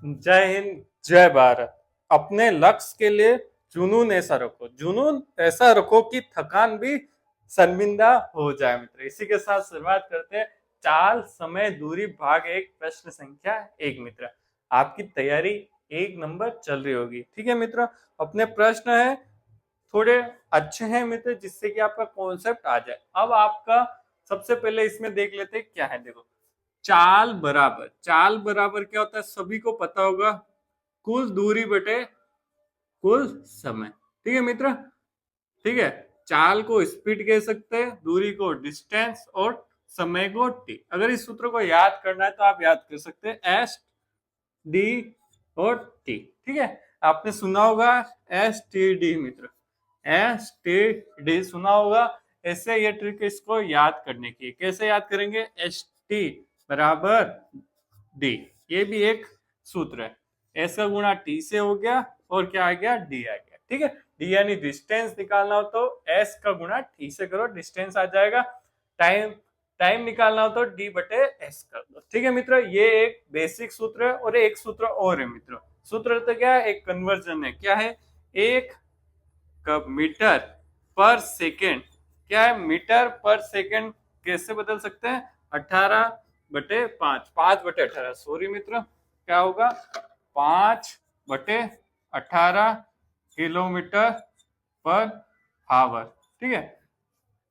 जय हिंद, जय भारत। अपने लक्ष्य के लिए जुनून ऐसा रखो, जुनून ऐसा रखो कि थकान भी शर्मिंदा हो जाए। मित्र, इसी के साथ शुरुआत करते हैं। चाल, समय, दूरी, भाग एक, प्रश्न संख्या एक। मित्र, आपकी तैयारी एक नंबर चल रही होगी। ठीक है मित्र, अपने प्रश्न है थोड़े अच्छे हैं मित्र, जिससे कि आपका कॉन्सेप्ट आ जाए। अब आपका सबसे पहले इसमें देख लेते हैं क्या है। देखो, चाल बराबर क्या होता है, सभी को पता होगा, कुल दूरी बटे कुल समय। ठीक है मित्र, ठीक है। चाल को स्पीड कह सकते हैं, दूरी को डिस्टेंस और समय को टी। अगर इस सूत्र को याद करना है तो आप याद कर सकते हैं एस डी और टी। ठीक है, आपने सुना होगा एस टी डी। मित्र, एस टी डी सुना होगा। ऐसे ये ट्रिक इसको याद करने की। कैसे याद करेंगे, एस टी बराबर डी, ये भी एक सूत्र है। एस का गुणा टी से हो गया और क्या आ गया, डी आ गया। ठीक है, डी यानी डिस्टेंस निकालना हो तो एस का गुणा टी से करो, डिस्टेंस आ जाएगा। टाइम टाइम निकालना हो तो डी बटे एस कर दो। ठीक है मित्र, ये एक बेसिक सूत्र है। और एक सूत्र और है मित्र, सूत्र तो क्या है, एक कन्वर्जन है। क्या है, एक मीटर पर सेकेंड। क्या है, मीटर पर सेकेंड कैसे बदल सकते हैं, 18/5, 5/18, सॉरी मित्र, क्या होगा, 5/18 किलोमीटर पर हावर। ठीक है,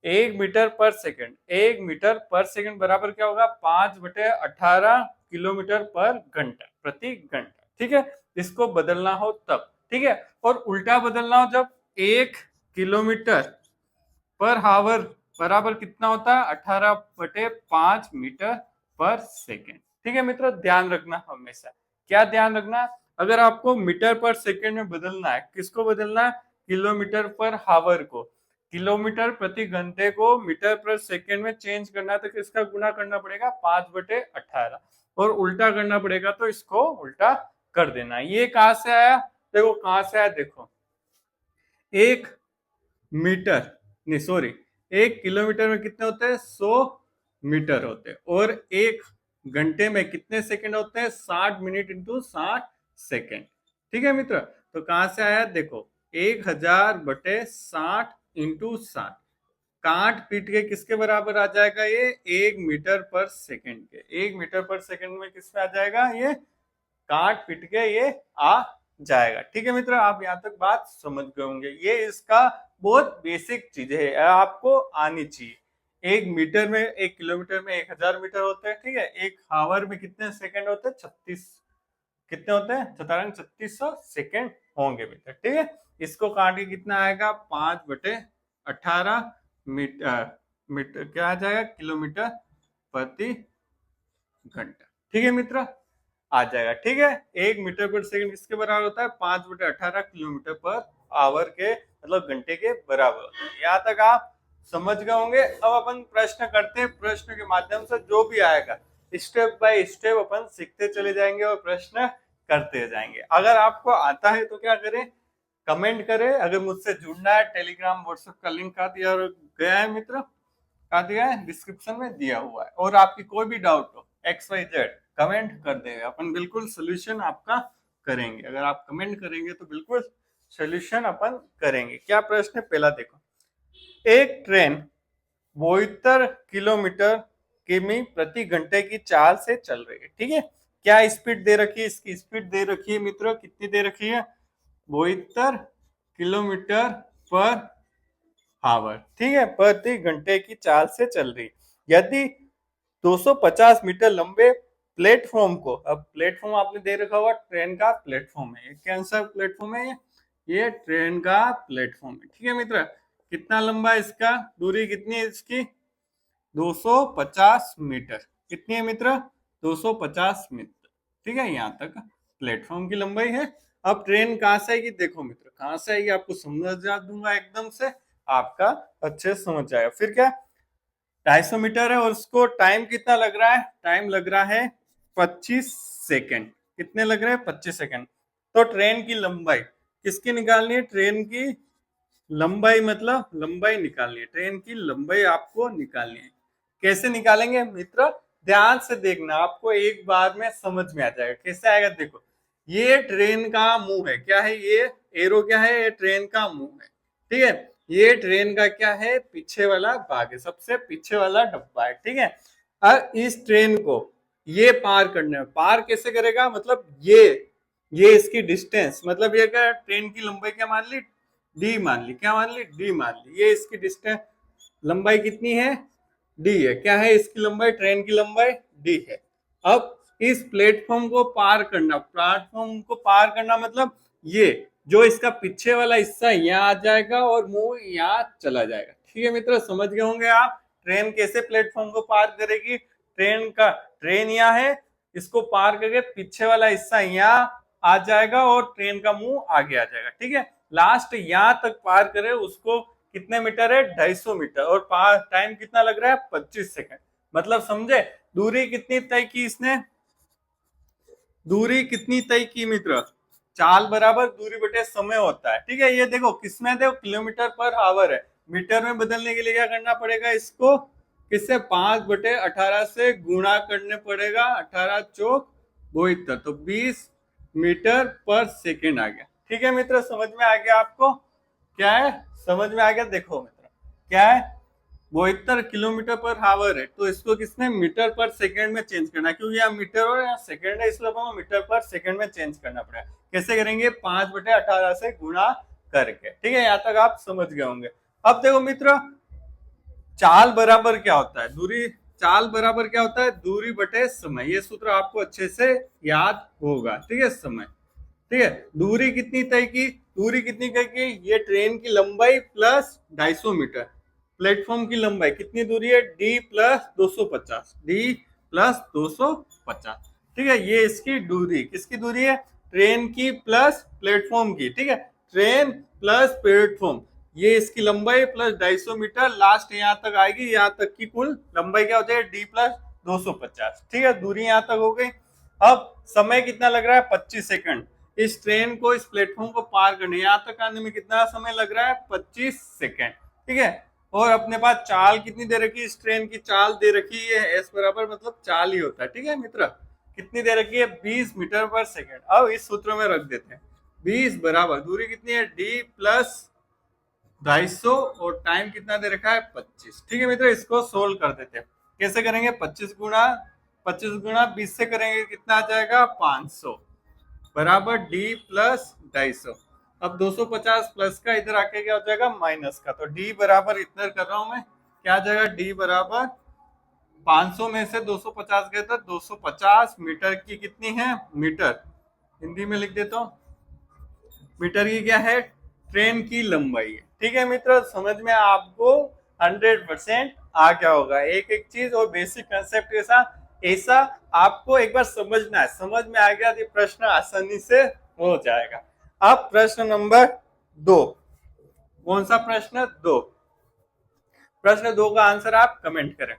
1 मीटर पर सेकेंड बराबर क्या होगा, 5/18 किलोमीटर पर घंटा, प्रति घंटा। ठीक है, इसको बदलना हो तब। ठीक है, और उल्टा बदलना हो जब 1 किलोमीटर पर हावर बराबर कितना होता है, 18/5 मीटर पर सेकेंड। ठीक है मित्र, ध्यान रखना हमेशा। क्या ध्यान रखना, अगर आपको मीटर पर सेकेंड में बदलना है, किसको बदलना है, किलोमीटर पर हावर को। किलोमीटर प्रति घंटे को मीटर पर सेकेंड में चेंज करना है तो किसका गुणा करना पड़ेगा, 5/18। और उल्टा करना पड़ेगा तो इसको उल्टा कर देना। ये कहां से आया, देखो कहां से आया, देखो, 1 मीटर नहीं, सॉरी, 1 किलोमीटर में कितने होते हैं, 100 मीटर होते हैं। और 1 घंटे में कितने सेकंड होते हैं, 60 मिनट इंटू 60 सेकंड। ठीक है मित्र, तो कहां से आया, देखो, 1000/60 इंटू 60, काट पीट के किसके बराबर आ जाएगा, ये 1 मीटर पर सेकंड के। 1 मीटर पर सेकंड में किस पे आ जाएगा, ये काट पीट के ये आ जाएगा। ठीक है मित्र, आप यहाँ तक बात समझ गए होंगे। ये इसका बहुत बेसिक चीज है, आपको आनी चाहिए। 1 मीटर में, 1 किलोमीटर में 1000 मीटर होते हैं। ठीक है, 1 हावर में कितने सेकंड होते हैं, 36, कितने होते हैं, 3600 सेकंड होंगे मित्र। ठीक है, इसको काट के कितना आएगा, 5/18 मीटर क्या आ जाएगा, किलोमीटर प्रति घंटा। ठीक है मित्र, आ जाएगा। ठीक है, 1 मीटर पर सेकंड किसके बराबर होता है, 5/18 किलोमीटर पर आवर के, मतलब घंटे के बराबर होता है। यहाँ तक आप समझ गए होंगे। अब अपन प्रश्न करते हैं, प्रश्न के माध्यम से जो भी आएगा स्टेप बाय स्टेप अपन सीखते चले जाएंगे और प्रश्न करते जाएंगे। अगर आपको आता है तो क्या करें, कमेंट करें। अगर मुझसे जुड़ना है, टेलीग्राम व्हाट्सएप का लिंक का दिया गया है मित्र, का दिया है, डिस्क्रिप्शन में दिया हुआ है। और आपकी कोई भी डाउट हो, XYZ, कमेंट कर देंगे, अपन बिल्कुल सोल्यूशन आपका करेंगे। अगर आप कमेंट करेंगे तो बिल्कुल सोल्यूशन अपन करेंगे। क्या प्रश्न है, पहला देखो, एक ट्रेन 72 किलोमीटर किमी प्रति घंटे की चाल से चल रही है। ठीक है, क्या स्पीड दे रखी है, इसकी स्पीड दे रखी है मित्रों, कितनी दे रखी है, 72 किलोमीटर पर हावर। ठीक है, प्रति घंटे की चाल से चल रही। यदि 250 मीटर लंबे प्लेटफॉर्म को, अब प्लेटफॉर्म आपने दे रखा हुआ, ट्रेन का प्लेटफॉर्म है, कौन सा प्लेटफॉर्म है, ये ट्रेन का प्लेटफॉर्म है। ठीक है मित्र, कितना लंबा है इसका, दूरी कितनी है इसकी, 250 मीटर। कितनी है मित्र, 250 मीटर। ठीक है, यहाँ तक प्लेटफॉर्म की लंबाई है। अब ट्रेन कहां से आएगी, देखो मित्र, कहां से आएगी आपको समझा दूंगा, एकदम से आपका अच्छे से समझ जाएगा। फिर क्या, 250 मीटर है और उसको टाइम कितना लग रहा है, टाइम लग रहा है 25 सेकेंड। कितने लग रहे हैं, 25 सेकेंड। तो ट्रेन की लंबाई किसकी निकालनी है, ट्रेन की लंबाई, मतलब लंबाई निकालनी है, ट्रेन की लंबाई आपको निकालनी है। कैसे निकालेंगे मित्र, ध्यान से देखना, आपको एक बार में समझ में आ जाएगा। कैसे आएगा, देखो, ये ट्रेन का मुंह है। क्या है ये एरो? क्या है? ये ट्रेन का मुंह है। ठीक है, ये ट्रेन का क्या है? पीछे वाला भाग है, सबसे पीछे वाला डब्बा है। ठीक है, अब इस ट्रेन को ये पार करना है। पार कैसे करेगा? मतलब ये इसकी डिस्टेंस, मतलब ये क्या, ट्रेन की लंबाई क्या मान ली? डी मान ली। क्या मान ली? डी मान ली। ये इसकी डिस्टेंस लंबाई कितनी है? डी है। क्या है इसकी लंबाई? ट्रेन की लंबाई डी है। अब इस प्लेटफॉर्म को पार करना, प्लेटफॉर्म को पार करना मतलब ये जो इसका पीछे वाला हिस्सा यहाँ आ जाएगा और मुंह यहाँ चला जाएगा। ठीक है मित्र, समझ गए होंगे आप ट्रेन कैसे प्लेटफॉर्म को पार करेगी। ट्रेन यहाँ है, इसको पार करके पीछे वाला हिस्सा यहाँ आ जाएगा और ट्रेन का मुंह आगे आ जाएगा। ठीक है, लास्ट यहाँ तक पार करे उसको कितने मीटर है? 250 मीटर। और टाइम कितना लग रहा है? 25 सेकंड। मतलब समझे दूरी कितनी तय की इसने? दूरी कितनी तय की मित्र? चाल बराबर दूरी बटे समय होता है। ठीक है, ये देखो किसमें देखो किलोमीटर पर आवर है, मीटर में बदलने के लिए क्या करना पड़ेगा? इसको किससे? 5/18 से गुणा करने पड़ेगा। 18 चौक 72, तो 20 मीटर पर सेकेंड आ गया। ठीक है मित्र, समझ में आ गया आपको? क्या है? समझ में आ गया? देखो मित्र क्या है, 72 किलोमीटर पर आवर है, तो इसको किसने मीटर पर सेकंड में चेंज करना है, क्योंकि यहाँ मीटर और यहाँ सेकंड है, इसलिए हमें मीटर पर सेकंड में चेंज करना पड़ेगा। कैसे करेंगे? 5/18 से गुणा करके। ठीक है, यहाँ तक आप समझ गए होंगे। अब देखो मित्र, चाल बराबर क्या होता है? चाल बराबर क्या होता है? दूरी बटे समय। ये सूत्र आपको अच्छे से याद होगा। ठीक है, समय। ठीक है, दूरी कितनी तय की? दूरी कितनी तय की? ये ट्रेन की लंबाई प्लस 250 मीटर। प्लेटफॉर्म की लंबाई कितनी दूरी है? D plus 250। D plus 250। ठीक है, ये इसकी दूरी, किसकी दूरी है? ट्रेन की प्लस प्लेटफॉर्म की। ठीक है, ट्रेन प्लस प्लेटफॉर्म, ये इसकी लंबाई प्लस 250 मीटर। लास्ट यहाँ तक आएगी, यहाँ तक की कुल लंबाई क्या होती है? D plus 250। ठीक है, दूरी यहाँ तक हो गई। अब समय कितना लग रहा है? 25 सेकंड। इस ट्रेन को, इस प्लेटफॉर्म को पार करने, यहाँ तक आने में कितना समय लग रहा है? 25 सेकंड। ठीक है, और अपने पास चाल कितनी दे रखी है? इस ट्रेन की चाल दे रखी है एस बराबर, मतलब चाल ही होता है। ठीक है मित्र, कितनी दे रखी है? 20 मीटर पर सेकंड। अब इस सूत्र में रख देते हैं। 20 बराबर दूरी कितनी है? डी प्लस 250 और टाइम कितना दे रखा है? 25। ठीक है मित्र, इसको सोल्व कर देते हैं। कैसे करेंगे? 25 गुणा 20 से करेंगे, कितना आ जाएगा? 500 बराबर डी प्लस 250। अब 250 प्लस का इधर आके क्या हो जाएगा? माइनस का। तो डी बराबर इतना कर रहा हूं मैं, क्या आ जाएगा? डी बराबर 500 में से 250 गए तो 250 मीटर की कितनी है? मीटर। हिंदी में लिख देता हूँ, मीटर की क्या है? ट्रेन की लंबाई है। ठीक है मित्र, समझ में आपको 100% आ गया होगा। एक एक चीज और बेसिक कंसेप्ट के साथ ऐसा आपको एक बार समझना है। समझ में आ गया तो प्रश्न आसानी से हो जाएगा। अब प्रश्न नंबर 2। कौन सा प्रश्न? 2। प्रश्न 2 का आंसर आप कमेंट करें।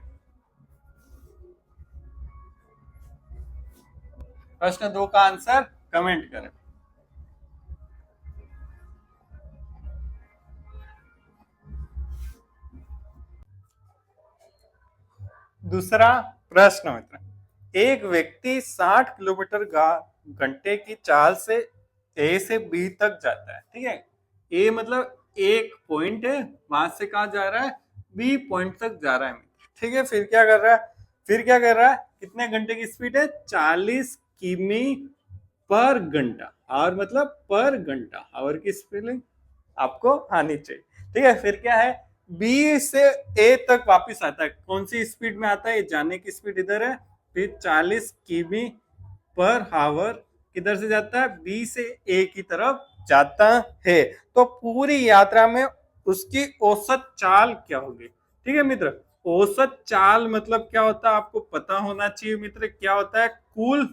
प्रश्न 2 का आंसर कमेंट करें। दूसरा प्रश्न मित्र, एक व्यक्ति 60 किलोमीटर घंटे की चाल से ए से बी तक जाता है। ठीक है, ए मतलब एक पॉइंट है, वहां से कहा जा रहा है? बी पॉइंट तक जा रहा है मित्र। ठीक है, फिर क्या कर रहा है? कितने घंटे की स्पीड है? 40 किमी पर घंटा। और मतलब पर घंटा, आवर की स्पेलिंग आपको आनी चाहिए। ठीक है, फिर क्या है? बी से ए तक वापस आता है। कौन सी स्पीड में आता है? जाने की स्पीड इधर है, फिर 40 किमी पर आवर किधर से जाता है? बी से ए की तरफ जाता है। तो पूरी यात्रा में उसकी औसत चाल क्या होगी? ठीक है मित्र, औसत चाल मतलब क्या होता है आपको पता होना चाहिए मित्र। क्या होता है? कुल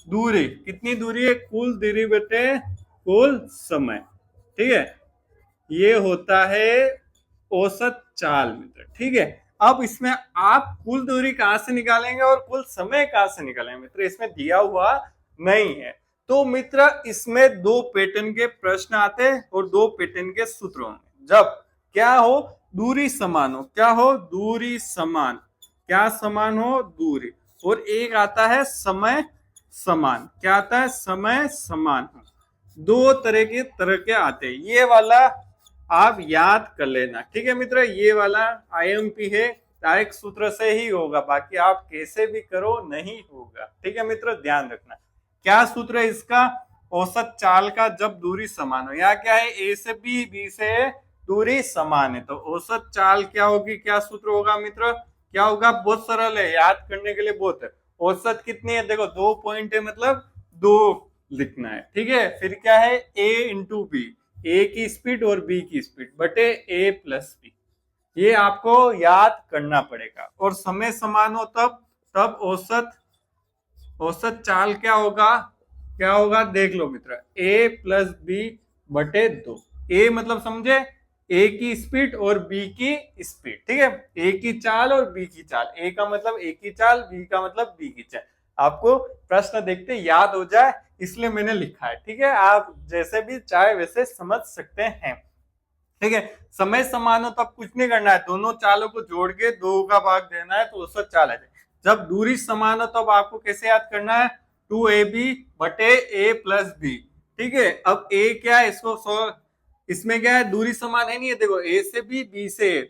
दूरी। कितनी दूरी है? कुल दूरी बटे कुल समय। ठीक है, ये होता है औसत चाल मित्र। ठीक है, अब इसमें आप कुल दूरी कहां से निकालेंगे और कुल समय कहां से निकालेंगे मित्र? इसमें दिया हुआ नहीं है। तो मित्र इसमें 2 पैटर्न के प्रश्न आते हैं और 2 पैटर्न के सूत्र होंगे। जब क्या हो? दूरी समान हो। क्या हो? दूरी समान। क्या समान हो? दूरी। और एक आता है समय समान। क्या आता है? समय समान हो। दो तरह के आते हैं। ये वाला आप याद कर लेना, ठीक है मित्र। ये वाला आईएमपी है, डायरेक्ट सूत्र से ही होगा, बाकी आप कैसे भी करो नहीं होगा, ठीक है मित्र, ध्यान रखना। क्या सूत्र है इसका? औसत चाल का जब दूरी समान हो। यहाँ क्या है? ए से बी, बी से दूरी समान है, तो औसत चाल क्या होगी? क्या सूत्र होगा मित्र? क्या होगा? बहुत सरल है, याद करने के लिए बहुत है। औसत कितनी है? देखो 2 पॉइंट है, मतलब 2 लिखना है, ठीक है। फिर क्या है? ए इंटू बी, ए की स्पीड और बी की स्पीड बटे ए प्लस बी, ये आपको याद करना पड़ेगा। और समय समान हो तब तब औसत औसत चाल क्या होगा? क्या होगा देख लो मित्र, ए प्लस बी बटे 2। ए मतलब समझे? ए की स्पीड और बी की स्पीड, ठीक है। ए की चाल और बी की चाल, ए का मतलब ए की चाल, बी का मतलब बी की चाल। आपको प्रश्न देखते याद हो जाए इसलिए मैंने लिखा है, ठीक है। आप जैसे भी चाहे वैसे समझ सकते हैं, ठीक है। समय समान हो तब कुछ नहीं करना है, दोनों चालों को जोड़ के 2 का भाग देना है तो औसत चाल आ जाए। जब दूरी समान हो तब आपको कैसे याद करना है? 2ab बटे a प्लस बी, ठीक है। अब a क्या है? इसमें क्या है? दूरी समान है नहीं है, देखो a से b से a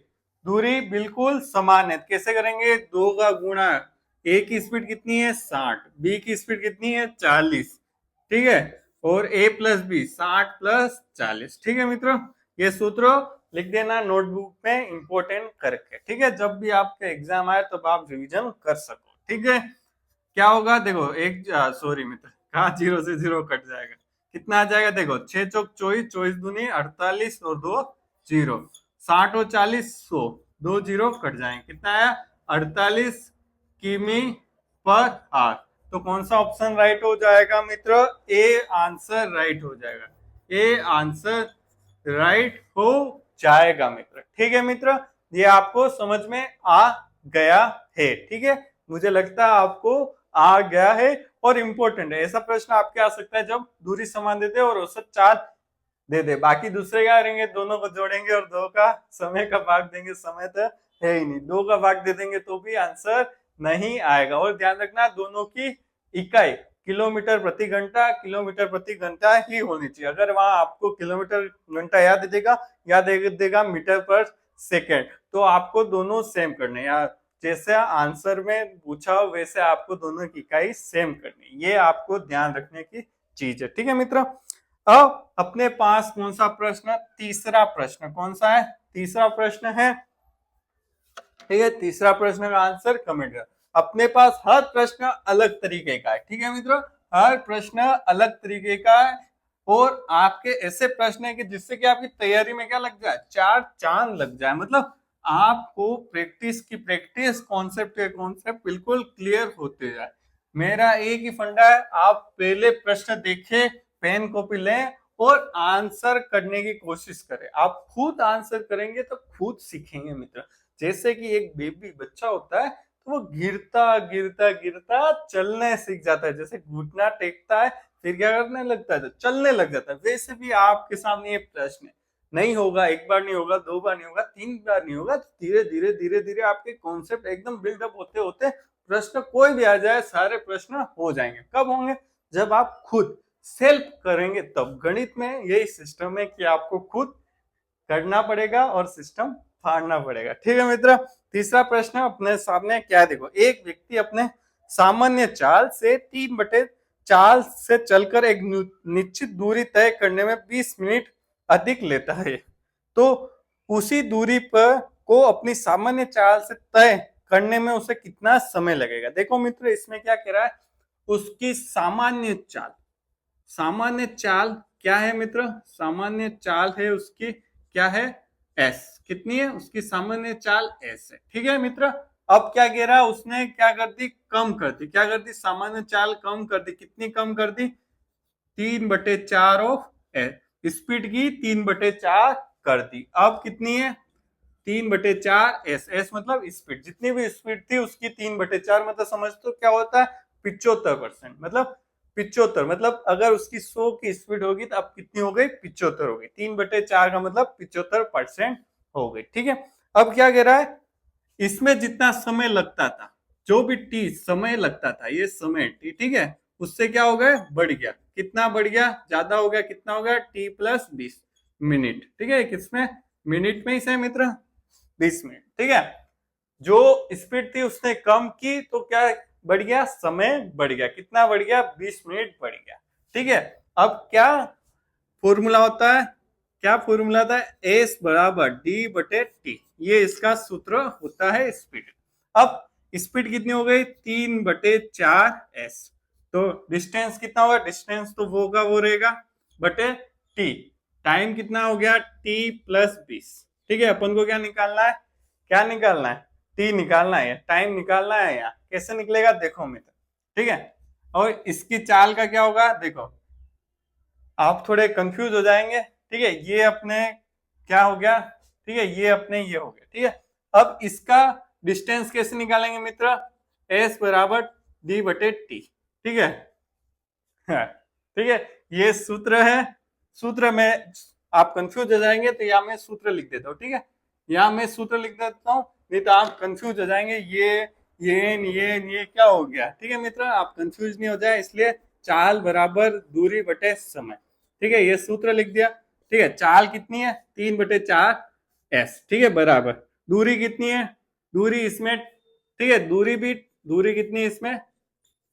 दूरी बिल्कुल समान है। कैसे करेंगे? 2 का गुणा, a की स्पीड कितनी है? 60, b की स्पीड कितनी है? 40, ठीक है। और a प्लस बी 60 प्लस 40, ठीक है मित्रों। ये सूत्र लिख देना नोटबुक में इंपोर्टेंट करके, ठीक है। जब भी आपके एग्जाम आए तब आप रिवीजन कर सको, ठीक है। क्या होगा? देखो एक सॉरी मित्र, कहा 0 से 0 कट जाएगा, कितना आ जाएगा? देखो 6 चौक 24, 24 दूनी 48 और 2 0, 60 और 40 100, 2 0 कट जाएंगे, कितना आया? 48 किमी पर आवर। तो कौन सा ऑप्शन राइट हो जाएगा मित्र? ए आंसर राइट हो जाएगा, ए आंसर राइट हो जाएगा मित्र, ठीक है मित्र। ये आपको समझ में आ गया है, ठीक है। मुझे लगता है आपको आ गया है और इम्पोर्टेंट है। ऐसा प्रश्न आपके आ सकता है जब दूरी समान देते और औसत चाल दे दे। बाकी दूसरे क्या करेंगे? दोनों को जोड़ेंगे और 2 का समय का भाग देंगे, समय तो है ही नहीं, 2 का भाग दे देंगे तो भी आंसर नहीं आएगा। और ध्यान रखना दोनों की इकाई किलोमीटर प्रति घंटा, किलोमीटर प्रति घंटा ही होनी चाहिए। अगर वहां आपको किलोमीटर घंटा याद देगा या दे देगा मीटर पर सेकेंड, तो आपको दोनों सेम करने, या जैसे आंसर में पूछा हो वैसे आपको दोनों की इकाई सेम करनी, ये आपको ध्यान रखने की चीज है, ठीक है मित्र। अब अपने पास कौन सा प्रश्न? तीसरा प्रश्न कौन सा है? तीसरा प्रश्न है, ठीक है। तीसरा प्रश्न का आंसर कमेंट कर। अपने पास हर प्रश्न अलग तरीके का है, ठीक है मित्रों, हर प्रश्न अलग तरीके का है। और आपके ऐसे प्रश्न है कि जिससे कि आपकी तैयारी में क्या लग जाए? 4 चांद लग जाए। मतलब आपको प्रैक्टिस की प्रैक्टिस, कॉन्सेप्ट के कॉन्सेप्ट बिल्कुल क्लियर होते जाए। मेरा एक ही फंडा है, आप पहले प्रश्न देखें, पेन कॉपी लें और आंसर करने की कोशिश करें। आप खुद आंसर करेंगे तो खुद सीखेंगे मित्र। जैसे कि एक बेबी बच्चा होता है तो वो गिरता गिरता गिरता चलने सीख जाता है, जैसे घुटना टेकता है फिर क्या करने लगता है? तो चलने लग जाता है। वैसे भी आपके सामने ये प्रश्न है, नहीं होगा, एक बार नहीं होगा, 2 बार नहीं होगा, 3 बार नहीं होगा, धीरे धीरे धीरे धीरे आपके कॉन्सेप्ट एकदम बिल्डअप होते होते प्रश्न कोई भी आ जाए, सारे प्रश्न हो जाएंगे। कब होंगे? जब आप खुद सेल्फ करेंगे तब। गणित में यही सिस्टम है कि आपको खुद करना पड़ेगा और सिस्टम फाड़ना पड़ेगा, ठीक है मित्र। तीसरा प्रश्न अपने सामने क्या है? देखो, एक व्यक्ति अपने सामान्य चाल से 3/4 से चलकर एक निश्चित दूरी तय करने में 20 मिनट अधिक लेता है, तो उसी दूरी पर को अपनी सामान्य चाल से तय करने में उसे कितना समय लगेगा? देखो मित्र, इसमें क्या कह रहा है? उसकी सामान्य चाल, सामान्य चाल क्या है मित्र? सामान्य चाल है उसकी, क्या है? एस। कितनी है उसकी सामान्य चाल? एस है, ठीक है मित्र। अब क्या कह रहा है? उसने क्या कर दी? कम कर दी। क्या कर दी? सामान्य चाल कम कर दी। कितनी कम कर दी? 3/4 ऑफ एस, स्पीड की 3/4 कर दी। अब कितनी है? 3/4 एस। एस मतलब स्पीड, जितनी भी स्पीड थी उसकी 3/4, मतलब समझ तो क्या होता है? 75%। मतलब 75, मतलब अगर उसकी 100 की स्पीड होगी तो अब कितनी हो गई? 75 हो गई। 3/4 का मतलब 75% हो गई, ठीक है। अब क्या कह रहा है? इसमें जितना समय लगता था, जो भी टी समय लगता था, ये समय टी, ठीक है, उससे क्या हो गया, बढ़ गया। कितना बढ़ गया, ज्यादा हो गया, कितना हो गया, t+20 मिनट। ठीक है, किसमें, मिनट में ही से मित्र, 20 मिनट। ठीक है, जो स्पीड थी उसने कम की तो क्या बढ़ गया, समय बढ़ गया। कितना बढ़ गया, 20 मिनट बढ़ गया। ठीक है, अब क्या फॉर्मूला होता है, क्या फॉर्मूला था, एस बराबर डी बटे टी, ये इसका सूत्र होता है स्पीड। अब स्पीड कितनी हो गई, 3/4s। तो डिस्टेंस कितना होगा, डिस्टेंस तो वो का वो रहेगा, बटे टी। टाइम कितना हो गया, t+20। ठीक है, अपन को क्या निकालना है, क्या निकालना है, टी निकालना है, टाइम निकालना है। यहाँ कैसे निकलेगा देखो मित्र। ठीक है, और इसकी चाल का क्या होगा, देखो आप थोड़े कंफ्यूज हो जाएंगे। ठीक है, ये अपने क्या हो गया, ठीक है, ये अपने ये हो गया। ठीक है, अब इसका डिस्टेंस कैसे निकालेंगे मित्र, एस बराबर डी बटे टी। ठीक है, ठीक है, ये सूत्र है। सूत्र में आप कंफ्यूज हो जाएंगे तो यहाँ मैं सूत्र लिख देता हूँ। ठीक है, यहाँ मैं सूत्र लिख देता हूँ, नहीं तो आप कंफ्यूज हो जाएंगे। ये क्या हो गया। ठीक है मित्र, आप कंफ्यूज नहीं हो जाए इसलिए चाल बराबर दूरी बटे समय। ठीक है, ये सूत्र लिख दिया। ठीक है, चाल कितनी है, 3/4s। ठीक है, बराबर दूरी कितनी है, दूरी इसमें, ठीक है, दूरी कितनी है इसमें,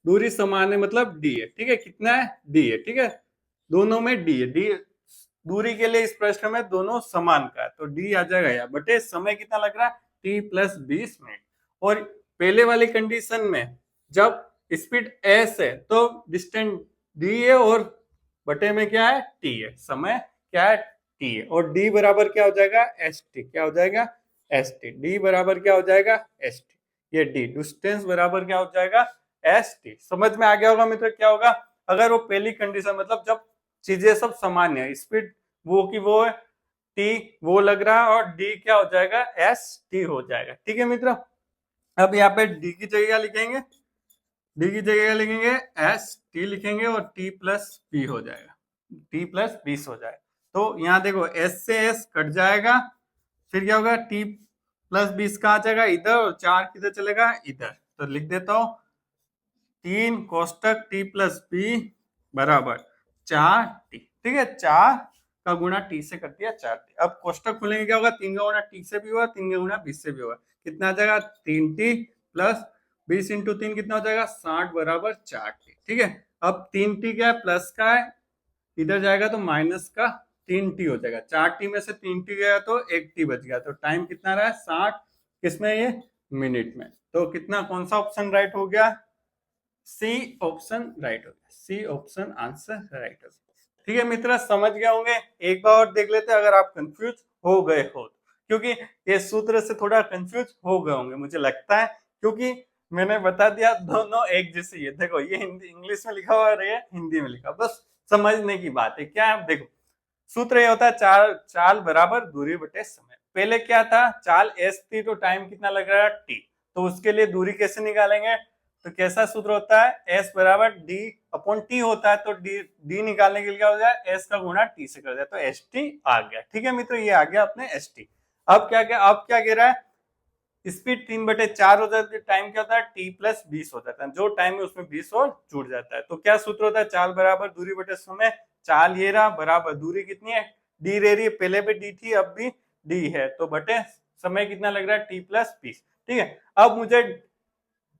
दूरी समान है मतलब डी है। ठीक है, कितना है, डी है। ठीक है, दोनों में डी है, डी दूरी के लिए इस प्रश्न में दोनों समान का है तो डी आ जाएगा यहाँ, बटे समय कितना लग रहा है, t+20 मिनट। और पहले वाली कंडीशन में जब स्पीड s है तो डिस्टेंस d है और बटे में क्या है, t है, समय क्या है, t है। और d बराबर क्या हो जाएगा, st। क्या हो जाएगा, st। d बराबर क्या हो जाएगा, st। ये d डिस्टेंस बराबर क्या हो जाएगा, st। समझ में आ गया होगा मित्र क्या होगा, अगर वो पहली कंडीशन मतलब जब चीजें सब समान है, स्पीड वो की वो है, टी वो लग रहा है और डी क्या हो जाएगा, एस टी हो जाएगा। ठीक है मित्र, अब यहाँ पे डी की जगह लिखेंगे, डी की जगह लिखेंगे एस टी लिखेंगे और t+20 हो जाएगा, t+20 हो जाएगा। तो यहाँ देखो एस से एस कट जाएगा, फिर क्या होगा, t+20 का आ जाएगा इधर और 4 किधर चलेगा, इधर। तो लिख देता हूँ 3 कोष्टक t+b बराबर 4t। ठीक है, 4 का गुणा t से कर दिया 4t। अब कोष्टक खोलेंगे क्या होगा, 3 का गुणा t से भी होगा, 3 का गुणा 20 से भी होगा। कितना आ जाएगा, 3t+20 × 3 कितना हो जाएगा, 60 बराबर 4t। ठीक है, अब 3t क्या है, प्लस का है, इधर जाएगा तो माइनस का 3t हो जाएगा। 4t में से 3t गया तो 1t बच गया। तो टाइम कितना रहा है, 60, किसमें, ये मिनट में। तो कितना, कौन सा ऑप्शन राइट हो गया, सी ऑप्शन राइट हो गया, सी ऑप्शन आंसर राइट हो गया। ठीक है मित्र, समझ गए होंगे। एक बार और देख लेते हैं अगर आप कंफ्यूज हो गए हो, क्योंकि ये सूत्र से थोड़ा कंफ्यूज हो गए होंगे मुझे लगता है, क्योंकि मैंने बता दिया दोनों एक जैसे ही है। देखो ये हिंदी इंग्लिश में लिखा हुआ है, ये हिंदी में लिखा, बस समझने की बात है। क्या है, देखो सूत्र ये होता है चाल बराबर दूरी बटे समय। पहले क्या था, चाल एस थी तो टाइम कितना लग रहा है, टी। तो उसके लिए दूरी कैसे निकालेंगे, तो कैसा सूत्र होता है, एस बराबर डी अपॉन टी होता है। तो डी निकालने के लिए क्या हो जाए, एस का गुणा टी से कर दिया तो एस टी आ गया। ठीक है मित्र, ये आ गया अपने एस टी। अब क्या कह रहा है, स्पीड 3/4 हो जाती है, टाइम क्या होता है, t+20 हो जाता है। जो टाइम है उसमें 20 और जुड़ जाता है। तो क्या सूत्र होता है, चाल बराबर दूरी बटे समय। चाल ये रहा, बराबर दूरी कितनी है, डी रह रही है, पहले भी डी थी अब भी डी है, तो बटे समय कितना लग रहा है, t+20। ठीक है, अब मुझे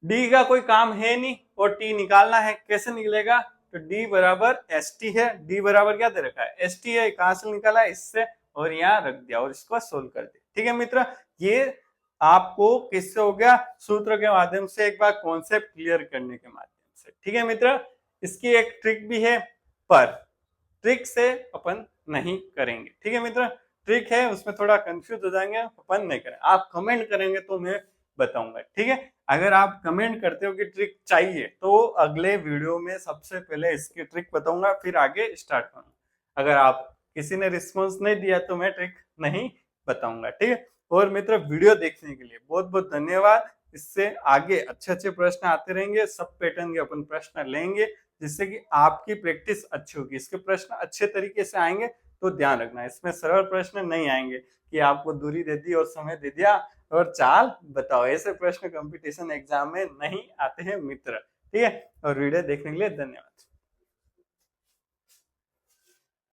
डी का कोई काम है नहीं और टी निकालना है, कैसे निकलेगा, तो डी बराबर एस टी है। डी बराबर क्या दे रखा है, एस टी है, कहां से निकाला, इससे, और यहाँ रख दिया और इसको सोल्व कर दिया। ठीक है मित्र, ये आपको किससे हो गया, सूत्र के माध्यम से, एक बार कॉन्सेप्ट क्लियर करने के माध्यम से। ठीक है मित्र, इसकी एक ट्रिक भी है, पर ट्रिक से अपन नहीं करेंगे। ठीक है मित्र, ट्रिक है उसमें थोड़ा कंफ्यूज हो जाएंगे, अपन नहीं करें। आप कमेंट करेंगे तो मैं बताऊंगा। ठीक है, अगर आप कमेंट करते हो कि ट्रिक चाहिए तो अगले वीडियो में सबसे पहले इसकी ट्रिक बताऊंगा, फिर आगे स्टार्ट करूंगा। अगर आप किसी ने रिस्पॉन्स नहीं दिया तो मैं ट्रिक नहीं बताऊंगा। ठीक है, और मित्र वीडियो देखने के लिए बहुत बहुत धन्यवाद। इससे आगे अच्छे अच्छे प्रश्न आते रहेंगे, सब पैटर्न के अपन प्रश्न लेंगे, जिससे कि आपकी प्रैक्टिस अच्छी होगी। इसके प्रश्न अच्छे तरीके से आएंगे तो ध्यान रखना, इसमें सरल प्रश्न नहीं आएंगे कि आपको दूरी दे दी और समय दे दिया और चाल बताओ। ऐसे प्रश्न कंपटीशन एग्जाम में नहीं आते हैं मित्र। ठीक है, और वीडियो देखने के लिए धन्यवाद।